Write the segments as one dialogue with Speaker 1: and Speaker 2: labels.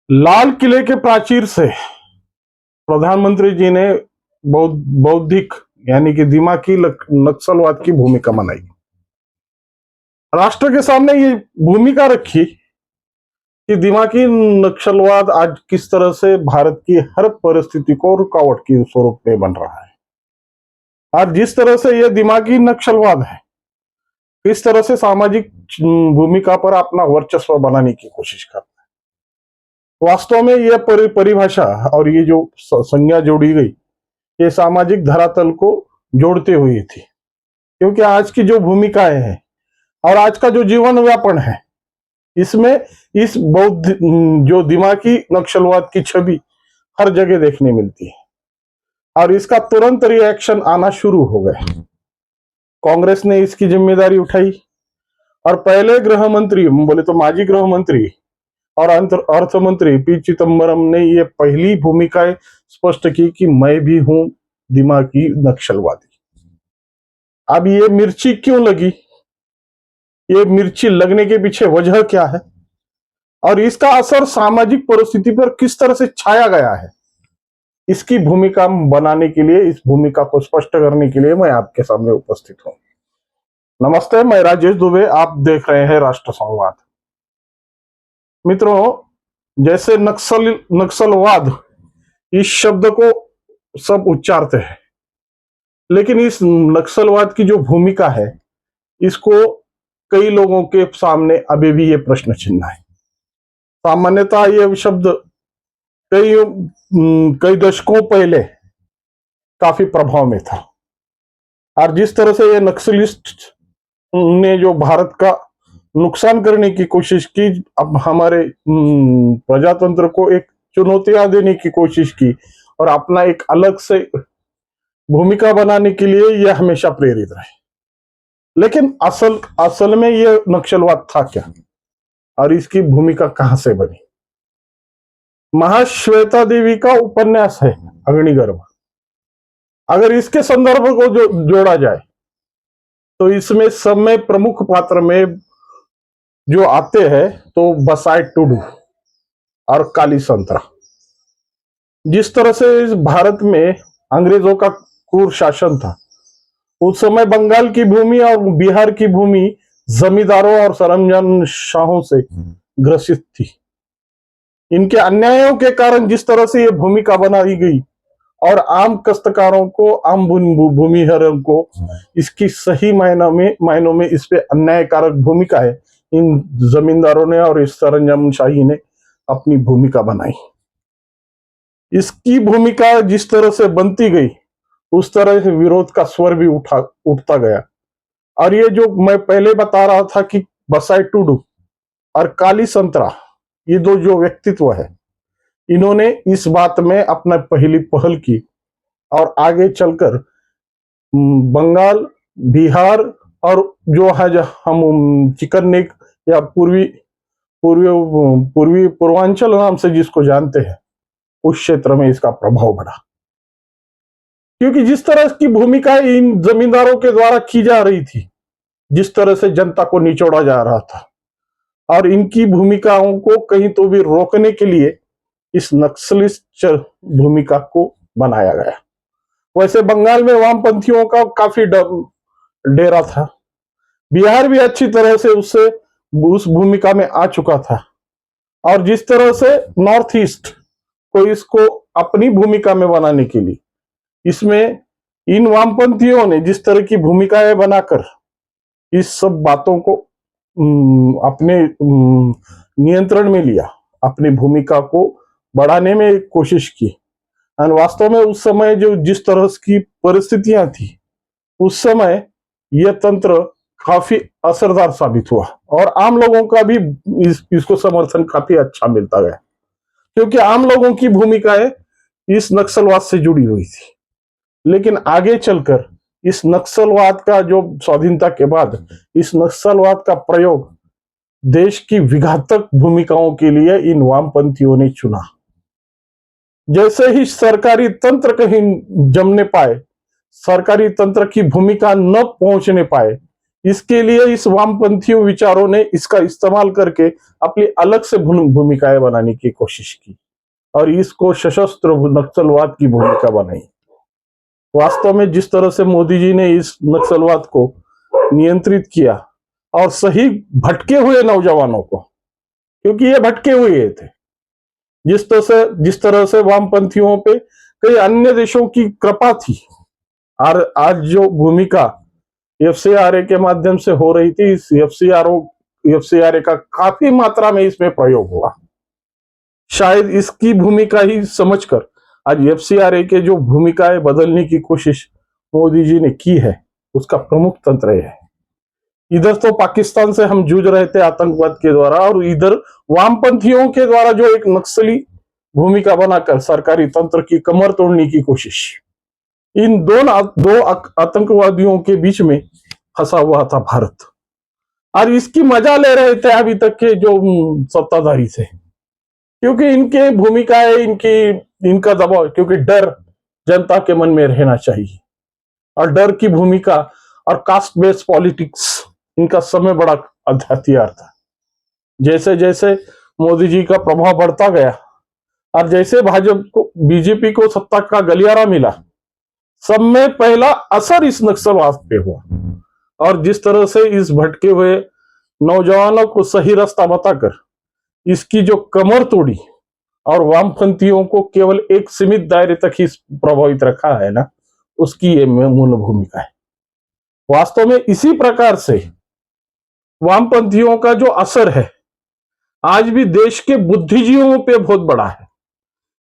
Speaker 1: लाल किले के प्राचीर से प्रधानमंत्री जी ने बौद्धिक यानी कि दिमागी नक्सलवाद की भूमिका बनाई। राष्ट्र के सामने ये भूमिका रखी कि दिमागी नक्सलवाद आज किस तरह से भारत की हर परिस्थिति को रुकावट के स्वरूप में बन रहा है। और जिस तरह से यह दिमागी नक्सलवाद है, किस तरह से सामाजिक भूमिका पर अपना वर्चस्व बनाने की कोशिश करता है। वास्तव में यह परिभाषा और ये जो संज्ञा जोड़ी गई, ये सामाजिक धरातल को जोड़ते हुए थी, क्योंकि आज की जो भूमिकाएं हैं और आज का जो जीवन व्यापन है, इसमें इस बौद्ध जो दिमागी नक्सलवाद की छवि हर जगह देखने मिलती है और इसका तुरंत रिएक्शन आना शुरू हो गया। कांग्रेस ने इसकी जिम्मेदारी उठाई और पहले गृह मंत्री, बोले तो माजी गृह मंत्री और अर्थ मंत्री पी चिदम्बरम ने ये पहली भूमिकाएं स्पष्ट की कि मैं भी हूं दिमागी नक्सलवादी। अब ये मिर्ची क्यों लगी, ये मिर्ची लगने के पीछे वजह क्या है और इसका असर सामाजिक परिस्थिति पर किस तरह से छाया गया है, इसकी भूमिका बनाने के लिए, इस भूमिका को स्पष्ट करने के लिए मैं आपके सामने उपस्थित हूं। नमस्ते, मैं राजेश दुबे, आप देख रहे हैं राष्ट्र संवाद। मित्रों, जैसे नक्सलवाद इस शब्द को सब उच्चारते हैं, लेकिन इस नक्सलवाद की जो भूमिका है, इसको कई लोगों के सामने अभी भी ये प्रश्न चिन्ह है। सामान्यतः ये शब्द कई दशकों पहले काफी प्रभाव में था और जिस तरह से ये नक्सलिस्ट ने जो भारत का नुकसान करने की कोशिश की, अब हमारे प्रजातंत्र को एक चुनौतियां देने की कोशिश की और अपना एक अलग से भूमिका बनाने के लिए यह हमेशा प्रेरित रहे। लेकिन असल में यह नक्सलवाद था क्या और इसकी भूमिका कहां से बनी? महाश्वेता देवी का उपन्यास है अग्निगर्भ। अगर इसके संदर्भ को जोड़ा जाए तो इसमें सब में प्रमुख पात्र में जो आते हैं तो बसाई टुडू और काली संतरा। जिस तरह से इस भारत में अंग्रेजों का क्रूर शासन था, उस समय बंगाल की भूमि और बिहार की भूमि जमींदारों और सरंजाम शाहों से ग्रसित थी। इनके अन्यायों के कारण जिस तरह से ये भूमिका बनाई गई और आम काश्तकारों को, आम भूमिहरों को इसकी सही मायनों में इस पे अन्यायकारक भूमिका है, इन जमींदारों ने और इस सरंजाम शाही ने अपनी भूमिका बनाई। इसकी भूमिका जिस तरह से बनती गई, उस तरह से विरोध का स्वर भी उठता गया। और ये जो मैं पहले बता रहा था कि बसाई टुडू और काली संतरा, ये दो जो व्यक्तित्व है, इन्होंने इस बात में अपना पहली पहल की और आगे चलकर बंगाल, बिहार और जो है जो हम चिकन नेक या पूर्वांचल नाम से जिसको जानते हैं, उस क्षेत्र में इसका प्रभाव बढ़ा। क्योंकि जिस तरह की भूमिका इन जमींदारों के द्वारा की जा रही थी, जिस तरह से जनता को निचोड़ा जा रहा था और इनकी भूमिकाओं को कहीं तो भी रोकने के लिए इस नक्सलिस्ट भूमिका को बनाया गया। वैसे बंगाल में वामपंथियों का काफी डेरा था, बिहार भी अच्छी तरह से उस भूमिका में आ चुका था और जिस तरह से नॉर्थ ईस्ट को इसको अपनी भूमिका में बनाने के लिए, इसमें इन वामपंथियों ने जिस तरह की भूमिकाएं बनाकर इस सब बातों को अपने नियंत्रण में लिया, अपनी भूमिका को बढ़ाने में कोशिश की। और वास्तव में उस समय जो जिस तरह की परिस्थितियां थी, उस समय यह तंत्र काफी असरदार साबित हुआ और आम लोगों का भी इसको समर्थन काफी अच्छा मिलता गया, क्योंकि आम लोगों की भूमिकाएं इस नक्सलवाद से जुड़ी हुई थी। लेकिन आगे चलकर इस नक्सलवाद का जो स्वाधीनता के बाद इस नक्सलवाद का प्रयोग देश की विघातक भूमिकाओं के लिए इन वामपंथियों ने चुना। जैसे ही सरकारी तंत्र कहीं जमने पाए, सरकारी तंत्र की भूमिका न पहुंचने पाए, इसके लिए इस वामपंथियों विचारों ने इसका इस्तेमाल करके अपनी अलग से भूमिकाएं बनाने की कोशिश की और इसको सशस्त्र नक्सलवाद की भूमिका बनाई। वास्तव में जिस तरह से मोदी जी ने इस नक्सलवाद को नियंत्रित किया और सही भटके हुए नौजवानों को, क्योंकि ये भटके हुए थे, जिस तरह से वामपंथियों पे कई अन्य देशों की कृपा थी और आज जो भूमिका एफसीआरए के माध्यम से हो रही थी, इस एफसीआरए का काफी मात्रा में इसमें प्रयोग हुआ। शायद इसकी भूमिका ही समझकर आज एफसीआरए के जो भूमिकाएं बदलने की कोशिश मोदी जी ने की है, उसका प्रमुख तंत्र है। इधर तो पाकिस्तान से हम जूझ रहे थे आतंकवाद के द्वारा, और इधर वामपंथियों के द्वारा जो एक नक्सली भूमिका बनाकर सरकारी तंत्र की कमर तोड़ने की कोशिश, इन दो आतंकवादियों के बीच में फंसा हुआ था भारत, और इसकी मजा ले रहे थे अभी तक के जो सत्ताधारी थे, क्योंकि इनके भूमिकाएं, इनका दबाव, क्योंकि डर जनता के मन में रहना चाहिए, और डर की भूमिका और कास्ट बेस्ड पॉलिटिक्स इनका समय बड़ा हथियार था। जैसे जैसे मोदी जी का प्रभाव बढ़ता गया और जैसे बीजेपी को सत्ता का गलियारा मिला, सब में पहला असर इस नक्सलवाद पे हुआ, और जिस तरह से इस भटके हुए नौजवानों को सही रास्ता बताकर इसकी जो कमर तोड़ी और वामपंथियों को केवल एक सीमित दायरे तक ही प्रभावित रखा है ना, उसकी ये मूल भूमिका है। वास्तव में इसी प्रकार से वामपंथियों का जो असर है आज भी देश के बुद्धिजीवियों पे बहुत बड़ा है।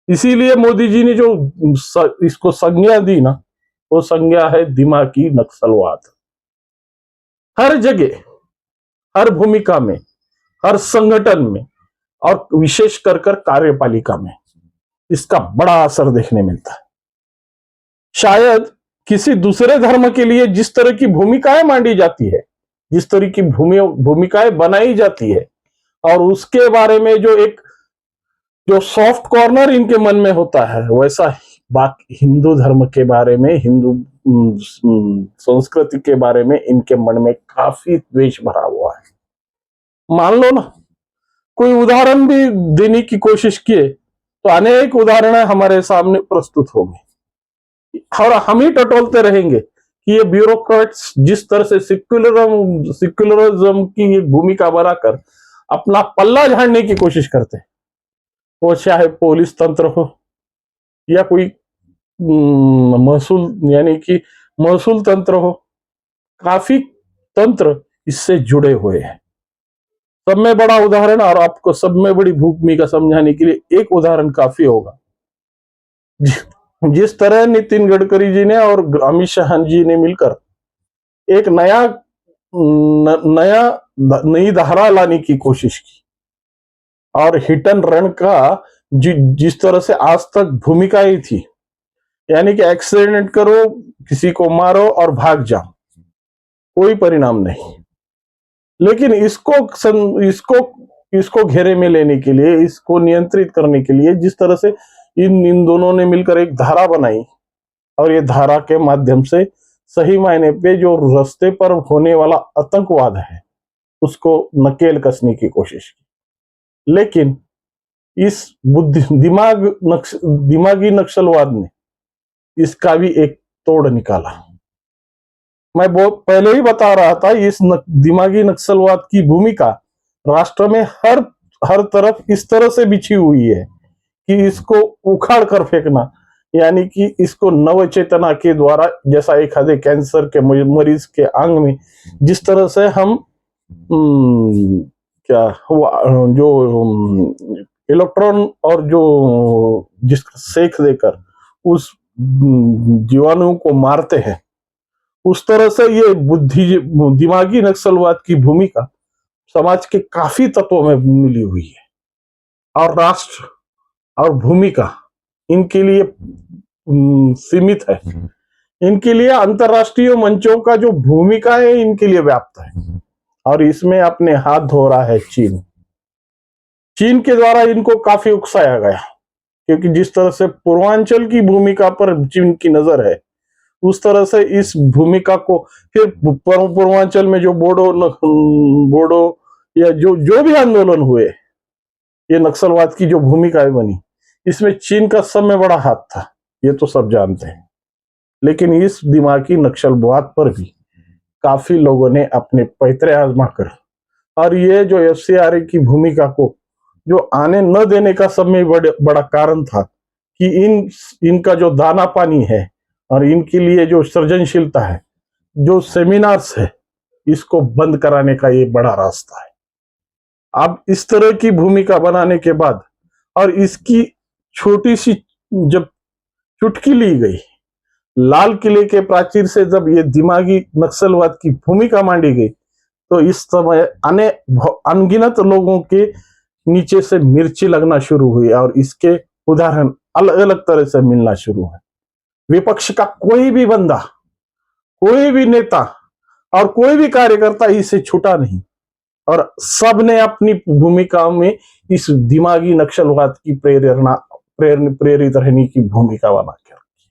Speaker 1: इसीलिए मोदी जी ने जो इसको संज्ञा दी ना, वो संज्ञा है दिमागी नक्सलवाद। हर जगह, हर भूमिका में, हर संगठन में, और विशेष कर कार्यपालिका में इसका बड़ा असर देखने मिलता है। शायद किसी दूसरे धर्म के लिए जिस तरह की भूमिकाएं मांडी जाती है, जिस तरह की भूमिकाएं बनाई जाती है, और उसके बारे में जो सॉफ्ट कॉर्नर इनके मन में होता है, वैसा बाकी हिंदू धर्म के बारे में, हिंदू संस्कृति के बारे में इनके मन में काफी द्वेष भरा हुआ है। मान लो ना, कोई उदाहरण भी देने की कोशिश किए तो अनेक उदाहरण हमारे सामने प्रस्तुत होंगे, और हम ही टटोलते रहेंगे कि ये ब्यूरोक्रेट्स जिस तरह से सेक्युलरिज्म की भूमिका बनाकर अपना पल्ला झाड़ने की कोशिश करते हैं, वो चाहे पुलिस तंत्र हो या कोई महसूल यानी कि महसूल तंत्र हो, काफी तंत्र इससे जुड़े हुए हैं। सब में बड़ा उदाहरण, और आपको सब में बड़ी भूमिका समझाने के लिए एक उदाहरण काफी होगा। जिस तरह नितिन गडकरी जी ने और अमित शाह जी ने मिलकर एक नई धारा लाने की कोशिश की, और हिट एंड रन का जिस तरह से आज तक भूमिकाएं थी, यानी कि एक्सीडेंट करो, किसी को मारो और भाग जाओ, कोई परिणाम नहीं। लेकिन इसको घेरे में लेने के लिए, इसको नियंत्रित करने के लिए जिस तरह से इन दोनों ने मिलकर एक धारा बनाई, और ये धारा के माध्यम से सही मायने पे जो रास्ते पर होने वाला आतंकवाद है उसको नकेल कसने की कोशिश की। लेकिन इस दिमागी नक्सलवाद ने इसका भी एक तोड़ निकाला। मैं बहुत पहले ही बता रहा था, इस दिमागी नक्सलवाद की भूमिका राष्ट्र में हर तरफ इस तरह से बिछी हुई है कि इसको उखाड़ कर फेंकना, यानी कि इसको नव चेतना के द्वारा, जैसा एक आधे कैंसर के मरीज के अंग में जिस तरह से हम जो इलेक्ट्रॉन और जो जिसका सेक देकर उस जीवाणु को मारते हैं, उस तरह से ये दिमागी नक्सलवाद की भूमिका समाज के काफी तत्वों में मिली हुई है, और राष्ट्र और भूमिका इनके लिए सीमित है। इनके लिए अंतरराष्ट्रीय मंचों का जो भूमिका है इनके लिए व्याप्त है, और इसमें अपने हाथ धो रहा है चीन के द्वारा इनको काफी उकसाया गया, क्योंकि जिस तरह से पूर्वांचल की भूमिका पर चीन की नजर है, उस तरह से इस भूमिका को फिर पूर्वांचल में जो बोडो या जो जो भी आंदोलन हुए, ये नक्सलवाद की जो भूमिकाएं बनी, इसमें चीन का सब में बड़ा हाथ था, ये तो सब जानते हैं। लेकिन इस दिमागी नक्सलवाद पर भी काफी लोगों ने अपने पैतरे आजमा कर, और ये जो एफसीआरए की भूमिका को जो आने न देने का सब में बड़ा कारण था कि इनका जो दाना पानी है और इनके लिए जो सृजनशीलता है, जो सेमिनार्स है, इसको बंद कराने का ये बड़ा रास्ता है। अब इस तरह की भूमिका बनाने के बाद और इसकी छोटी सी जब चुटकी ली गई, लाल किले के प्राचीर से जब ये दिमागी नक्सलवाद की भूमिका मांडी गई, तो इस समय अनगिनत लोगों के नीचे से मिर्ची लगना शुरू हुई और इसके उदाहरण अलग अलग तरह से मिलना शुरू है। विपक्ष का कोई भी बंदा, कोई भी नेता और कोई भी कार्यकर्ता इससे छूटा नहीं, और सबने अपनी भूमिकाओं में इस दिमागी नक्सलवाद की प्रेरित रहने की भूमिका बना के रखी।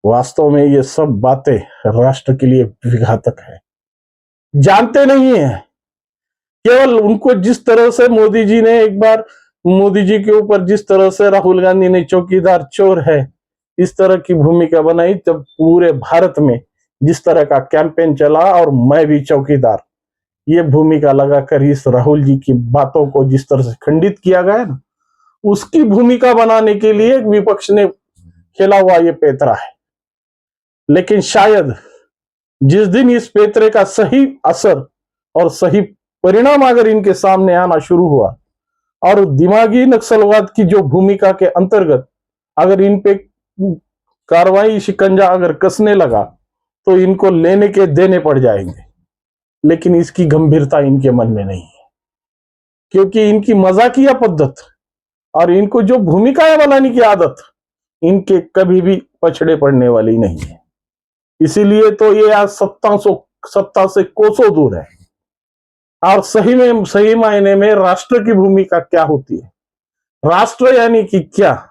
Speaker 1: वास्तव में ये सब बातें राष्ट्र के लिए विघातक है, जानते नहीं है। केवल उनको जिस तरह से मोदी जी ने एक बार मोदी जी के ऊपर जिस तरह से राहुल गांधी ने चौकीदार चोर है इस तरह की भूमिका बनाई, तब पूरे भारत में जिस तरह का कैंपेन चला और मैं भी चौकीदार, ये भूमिका लगाकर इस राहुल जी की बातों को जिस तरह से खंडित किया गया ना, उसकी भूमिका बनाने के लिए विपक्ष ने खेला हुआ ये पैतरा है। लेकिन शायद जिस दिन इस पैतरे का सही असर और सही परिणाम अगर इनके सामने आना शुरू हुआ और दिमागी नक्सलवाद की जो भूमिका के अंतर्गत अगर इन पे कार्रवाई शिकंजा अगर कसने लगा, तो इनको लेने के देने पड़ जाएंगे। लेकिन इसकी गंभीरता इनके मन में नहीं है, क्योंकि इनकी मजाकिया पद्धत और इनको जो भूमिकाएं बनाने की आदत इनके कभी भी पछड़े पड़ने वाली नहीं है। इसीलिए तो ये आज सत्ता से कोसों दूर है। और सही मायने में राष्ट्र की भूमिका क्या होती है, राष्ट्र यानी कि क्या,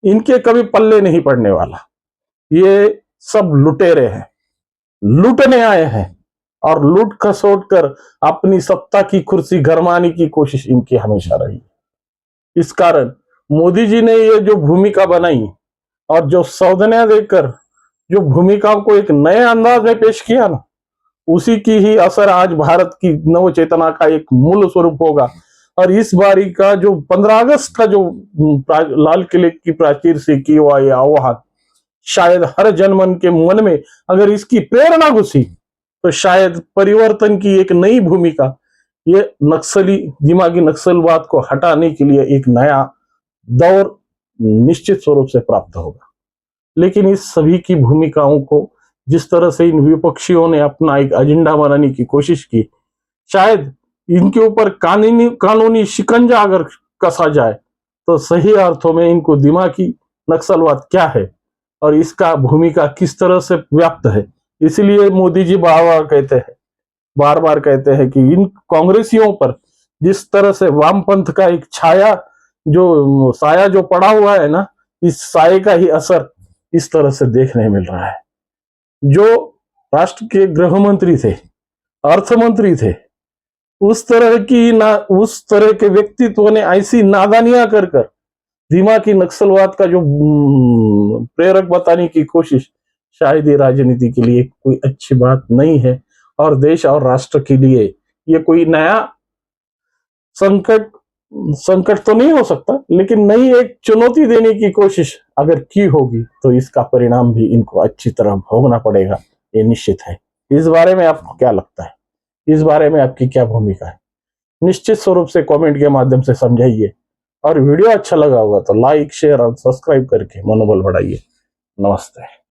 Speaker 1: इनके कभी पल्ले नहीं पड़ने वाला। ये सब लुटेरे हैं, लूटने आए हैं और लूट खसोट कर अपनी सत्ता की कुर्सी गरमाने की कोशिश इनकी हमेशा रही। इस कारण मोदी जी ने ये जो भूमिका बनाई और जो सावधानियां देकर जो भूमिकाओं को एक नए अंदाज में पेश किया ना, उसी की ही असर आज भारत की नव चेतना का एक मूल स्वरूप होगा। और इस बारी का जो 15 अगस्त का जो लाल किले की प्राचीर से किया हुआ ये आह्वान, शायद हर जनमन के मन में अगर इसकी प्रेरणा घुसी, तो शायद परिवर्तन की एक नई भूमिका ये दिमागी नक्सलवाद को हटाने के लिए एक नया दौर निश्चित स्वरूप से प्राप्त होगा। लेकिन इस सभी की भूमिकाओं को जिस तरह से इन विपक्षियों ने अपना एक एजेंडा बनाने की कोशिश की, शायद इनके ऊपर कानूनी शिकंजा अगर कसा जाए, तो सही अर्थों में इनको दिमागी नक्सलवाद क्या है और इसका भूमिका किस तरह से व्याप्त है। इसलिए मोदी जी बार बार कहते हैं कि इन कांग्रेसियों पर जिस तरह से वामपंथ का एक साया जो पड़ा हुआ है ना, इस साये का ही असर इस तरह से देखने मिल रहा है। जो राष्ट्र के गृह मंत्री थे, अर्थ मंत्री थे, उस तरह के व्यक्तित्व ने ऐसी नादानियां कर दिमागी नक्सलवाद का जो प्रेरक बताने की कोशिश, शायद ये राजनीति के लिए कोई अच्छी बात नहीं है और देश और राष्ट्र के लिए ये कोई नया संकट तो नहीं हो सकता, लेकिन नई एक चुनौती देने की कोशिश अगर की होगी तो इसका परिणाम भी इनको अच्छी तरह भोगना पड़ेगा, ये निश्चित है। इस बारे में आपको क्या लगता है, इस बारे में आपकी क्या भूमिका है, निश्चित स्वरूप से कमेंट के माध्यम से समझाइए। और वीडियो अच्छा लगा होगा तो लाइक, शेयर और सब्सक्राइब करके मनोबल बढ़ाइए। नमस्ते।